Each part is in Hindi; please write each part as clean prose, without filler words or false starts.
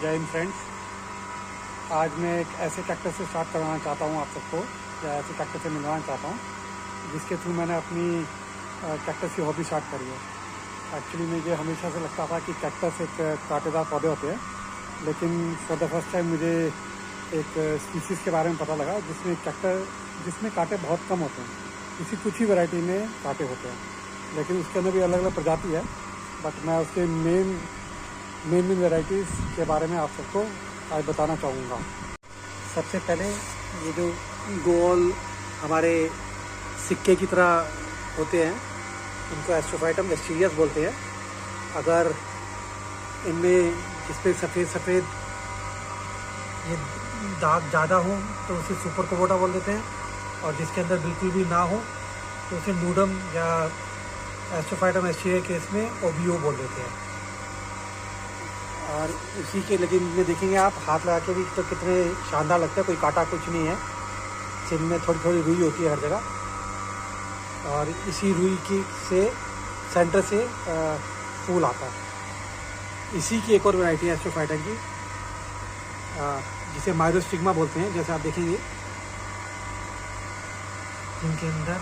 जय हिंद फ्रेंड्स। आज मैं एक ऐसे कैक्टस से स्टार्ट करवाना चाहता हूँ आप सबको, या ऐसे कैक्टस से मिलवाना चाहता हूँ जिसके थ्रू मैंने अपनी कैक्टस की हॉबी स्टार्ट करी है। एक्चुअली मुझे हमेशा से लगता था कि कैक्टस एक कांटेदार पौधे होते हैं, लेकिन फॉर द फर्स्ट टाइम मुझे एक स्पीसीज़ के बारे में पता लगा जिसमें कांटे बहुत कम होते हैं। किसी कुछ ही वैरायटी में कांटे होते हैं, लेकिन उसके अंदर भी अलग अलग प्रजाति है। बट मैं उसके मेन वैरायटीज़ के बारे में आप सबको आज बताना चाहूँगा। सबसे पहले ये जो गोल हमारे सिक्के की तरह होते हैं, इनको एस्ट्रोफाइटम एस्टीरियस बोलते हैं। अगर इनमें जिसपे सफ़ेद ये दाग ज़्यादा हो तो उसे सुपर कोबोटा बोल देते हैं, और जिसके अंदर बिल्कुल भी ना हो तो उसे नूडम या एस्ट्रोफाइटम एस्टीरियस केस में ओबियो बोल देते हैं। और इसी के लेकिन में देखेंगे आप हाथ लगा के भी तो कितने शानदार लगता है। कोई कांटा कुछ नहीं है, सिर में थोड़ी थोड़ी रुई होती है हर जगह, और इसी रुई की से सेंटर से फूल आता है। इसी की एक और वैरायटी है एस्ट्रोफाइटम की, जिसे माइरोस्टिग्मा बोलते हैं। जैसे आप देखेंगे इनके अंदर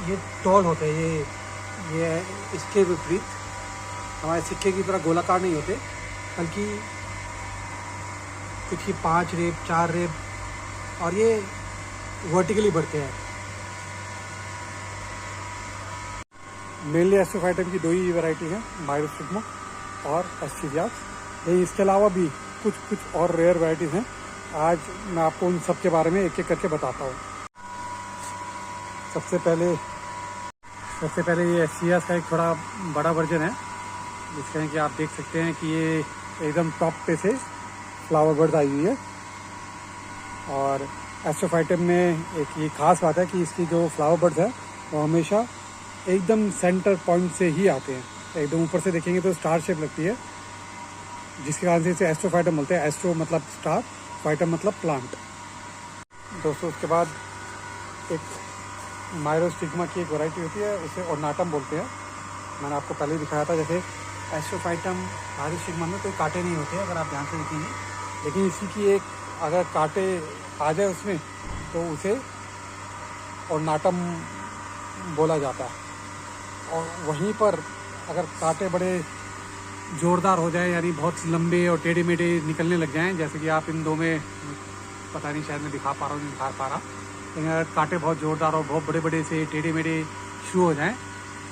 ये टॉल होते हैं, ये इसके विपरीत हमारे सिक्के की तरह गोलाकार नहीं होते, बल्कि कुछ ही 5 रेब 4 रेब, और ये वर्टिकली बढ़ते हैं। मेनली एस्ट्रोफाइटम की 2 ही वैरायटी है, माइरोस्टिग्मा और एस्टीरियस। लेकिन इसके अलावा भी कुछ और रेयर वैराइटीज़ हैं। आज मैं आपको उन सब के बारे में एक एक करके बताता हूँ। सबसे पहले ये एस्टीरियस का एक थोड़ा बड़ा वर्जन है, जिसका कि आप देख सकते हैं कि ये एकदम टॉप पे से फ्लावर बर्ड आई हुई है। और एस्ट्रोफाइटम में एक ये खास बात है कि इसकी जो फ्लावर बर्ड्स है वो हमेशा एकदम सेंटर पॉइंट से ही आते हैं। एकदम ऊपर से देखेंगे तो स्टार शेप लगती है, जिसके कारण से इसे एस्ट्रोफाइटम बोलते हैं। एस्ट्रो मतलब स्टार, फाइटम मतलब प्लांट। दोस्तों, उसके बाद एक माइरोस्टिग्मा की एक वैरायटी होती है, उसे ऑर्नाटम बोलते हैं। मैंने आपको पहले ही दिखाया था। जैसे एस्ट्रोफाइटम माइरोस्टिग्मा में कोई कांटे नहीं होते अगर आप ध्यान से देखेंगे, लेकिन इसी की एक अगर कांटे आ जाए उसमें तो उसे ऑर्नाटम बोला जाता है। और वहीं पर अगर कांटे बड़े ज़ोरदार हो जाए, यानी बहुत लंबे और टेढ़े मेढ़े निकलने लग जाएं, जैसे कि आप इन 2 में पता नहीं शायद मैं दिखा पा रहा हूँ नहीं दिखा पा रहा, लेकिन अगर कांटे बहुत ज़ोरदार और बहुत बड़े बड़े से टेढ़े मेढ़े शुरू हो जाएं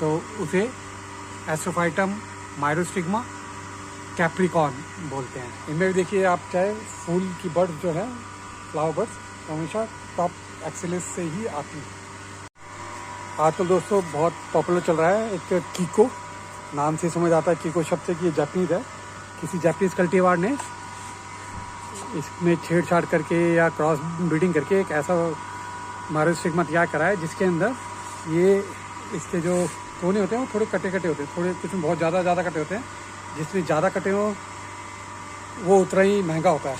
तो उसे एस्ट्रोफाइटम माइरोस्टिग्मा कैप्रिकॉर्न बोलते हैं। इनमें भी देखिए आप, चाहे फूल की बर्ड्स जो है फ्लावर बर्ड्स, हमेशा टॉप एक्सेलेंस से ही आती है। आजकल दोस्तों बहुत पॉपुलर चल रहा है एक कीको, नाम से समझ आता है कीको शब्द से कि ये जापानीज है। किसी जापानीज कल्टीवार ने इसमें छेड़छाड़ करके या क्रॉस ब्रीडिंग करके एक ऐसा माइरोस्टिग्मा तैयार करा है, जिसके अंदर ये इसके जो कोने होते हैं वो थोड़े कटे होते हैं, थोड़े कुछ में बहुत ज़्यादा कटे होते हैं। जिसमें ज़्यादा कटे हो वो उतना ही महंगा होता है।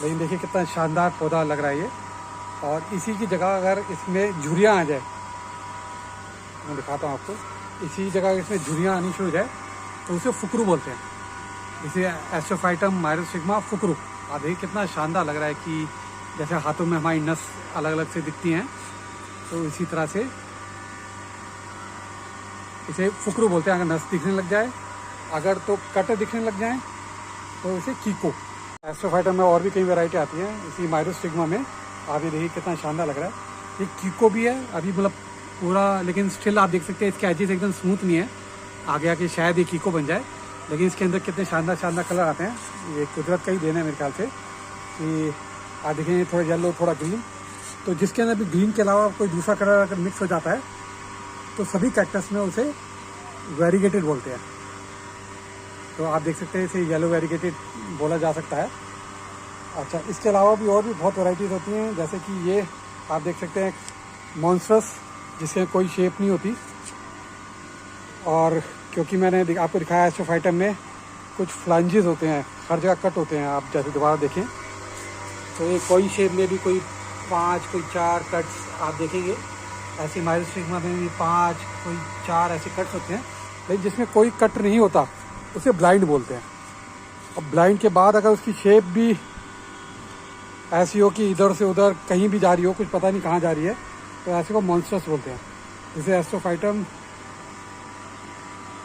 लेकिन देखिए कितना शानदार पौधा लग रहा है ये। और इसी की जगह अगर इसमें झुर्रियाँ आ जाए, मैं दिखाता हूँ आपको, इसी जगह इसमें झुर्रियाँ आनी शुरू हो जाए तो उसे फुकरू बोलते हैं। इसे एस्ट्रोफाइटम माइरोस्टिग्मा फुकरू। आप देखिए कितना शानदार लग रहा है कि जैसे हाथों में हमारी नस अलग अलग से दिखती हैं, तो इसी तरह से इसे फुकरू बोलते हैं। अगर नस दिखने लग जाए, अगर तो कट दिखने लग जाए तो इसे कीको। एस्ट्रोफाइटम में और भी कई वैरायटी आती हैं इसी माइरोस्टिग्मा में। आप ये देखिए कितना शानदार लग रहा है। ये कीको भी है अभी, मतलब पूरा, लेकिन स्टिल आप देख सकते हैं इसके एजेस एकदम स्मूथ नहीं है। आगे आके शायद ये कीको बन जाए, लेकिन इसके अंदर कितने शानदार कलर आते हैं। ये कुदरत का ही देना है मेरे ख्याल से कि आप देखेंगे थोड़ा येलो थोड़ा ग्रीन, तो जिसके अंदर भी ग्रीन के अलावा कोई दूसरा कलर अगर मिक्स हो जाता है तो सभी कैक्टस में उसे वेरीगेटेड बोलते हैं। तो आप देख सकते हैं इसे येलो वेरीगेटेड बोला जा सकता है। अच्छा, इसके अलावा भी और भी बहुत वैरायटीज़ होती हैं, जैसे कि ये आप देख सकते हैं मॉन्स्टरस, जिसके कोई शेप नहीं होती। और क्योंकि मैंने आपको दिखाया एस्ट्रोफाइटम में कुछ फ्लांजेस होते हैं, हर जगह कट होते हैं। आप जैसे दोबारा देखें तो ये कोई शेप में भी कोई 5 कोई 4 कट्स आप देखेंगे। ऐसे माइरोस्टिग्मा में भी 5 कोई 4 ऐसे कट्स होते हैं, लेकिन जिसमें कोई कट नहीं होता उसे ब्लाइंड बोलते हैं। अब ब्लाइंड के बाद अगर उसकी शेप भी ऐसी हो कि इधर से उधर कहीं भी जा रही हो, कुछ पता नहीं कहाँ जा रही है, तो ऐसे को मॉन्स्टर्स बोलते हैं। जैसे एस्ट्रोफाइटम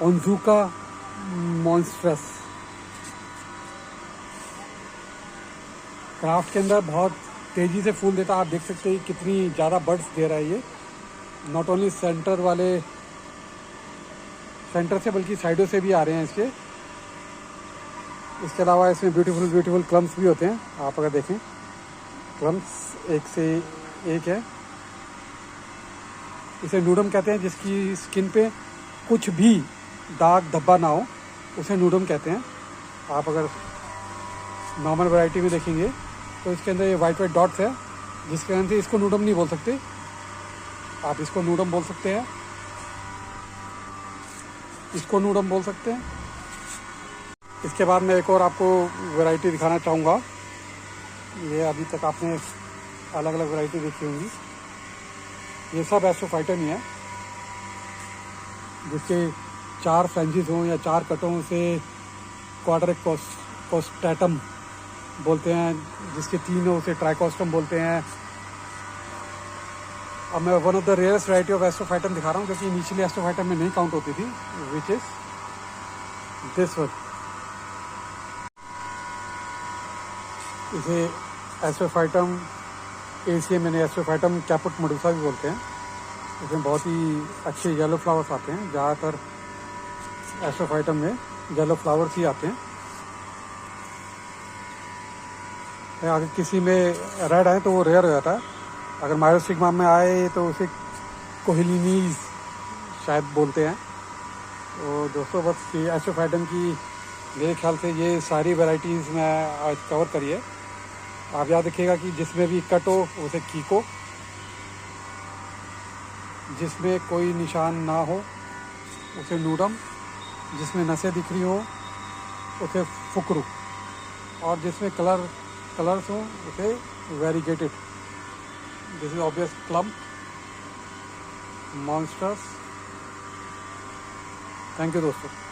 ओन्जुका मॉन्स्ट्रस। क्राफ्ट के अंदर बहुत तेज़ी से फूल देता है। आप देख सकते हैं कितनी ज़्यादा बर्ड्स दे रहा है ये। नॉट ओनली सेंटर से बल्कि साइडों से भी आ रहे हैं इसके। इसके अलावा इसमें ब्यूटीफुल क्लम्स भी होते हैं। आप अगर देखें क्लम्स एक से एक है। इसे नूडम कहते हैं। जिसकी स्किन पे कुछ भी दाग धब्बा ना हो उसे नूडम कहते हैं। आप अगर नॉर्मल वैरायटी में देखेंगे तो इसके अंदर ये वाइट डॉट्स है, जिसके कारण से इसको नूडम नहीं बोल सकते, आप इसको नूडम बोल सकते हैं, इसको नूडम बोल सकते हैं। इसके बाद मैं एक और आपको वैरायटी दिखाना चाहूँगा। ये अभी तक आपने अलग अलग वैरायटी देखी होंगी। ये सब एस्ट्रोफाइटम ही है, जिसके 4 फ्रेंचेस हों या 4 कटों से क्वाड्रिक कोस्टेटम बोलते हैं, जिसके 3 हो उसे ट्राइकोस्टम बोलते हैं। अब मैं one of the rarest variety of astrophytum दिखा रहा हूँ, जो कि इनिशियली एस्ट्रोफाइटम में नहीं काउंट होती थी, विच इज दिस वन। इसे एस्ट्रोफाइटम एशियम यानी एस्ट्रोफाइटम कैपुट मेडुसा भी बोलते हैं। इसमें बहुत ही अच्छे येलो फ्लावर्स आते हैं। ज़्यादातर एस्ट्रोफाइटम में येलो फ्लावर्स ही आते हैं। अगर किसी में रेड आए तो वो रेयर हो जाता है। अगर मायोस्टिग्मा में आए तो उसे कोहिलीनीज शायद बोलते हैं। तो दोस्तों बस ये एस्ट्रोफाइटम की मेरे ख्याल से ये सारी वैरायटीज़ मैं आज कवर करी है। आप याद रखिएगा कि जिसमें भी कट हो उसे कीको, जिसमें कोई निशान ना हो उसे नूडम, जिसमें नसें दिख रही हो उसे फुकरू, और जिसमें कलर्स हो उसे variegated. This is obvious clump monsters. Thank you दोस्तों।